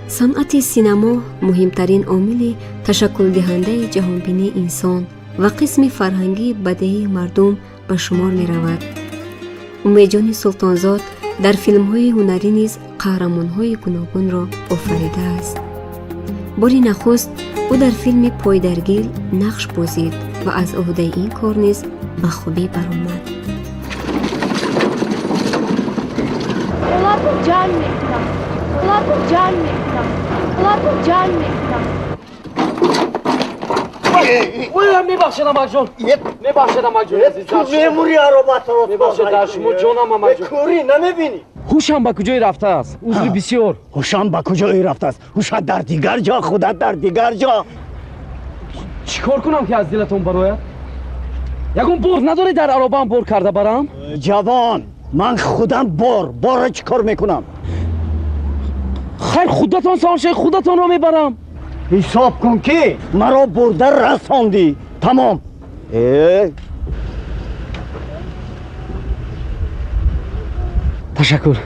санъати синемо муҳимтарин омили ташаккулдиҳандаи ҷаҳонбинии инсон ва қисми фарҳангии бадеҳии мардум ба шумор меравад. умедҷони султонзод дар филмҳои ҳунарӣ низ қаҳрамонҳои гуногунро офаридааст. бори нахуст ӯ дар филми пойдаргил нақш бозид ва аз ӯҳдаи ин кор низ ба хубӣ баромад. میبخشید امک جون میبخشید امک جون تو میموری عربت رو میبخشید در شما جانم امک جون کوری نمیبینی هوشم به کجای رفته است عذر بسیار هوشم به کجای رفته است هوشت در دیگر جا خودت در دیگر جا چیکار کنم که از دلتون برآید یکون بار نداری در عربم بار کرده برام جوان من خودم بار چیکار میکنم خیر خودتون سانشه خودتون رو میبرم حساب کن که مرا برده رساندی تمام تشکر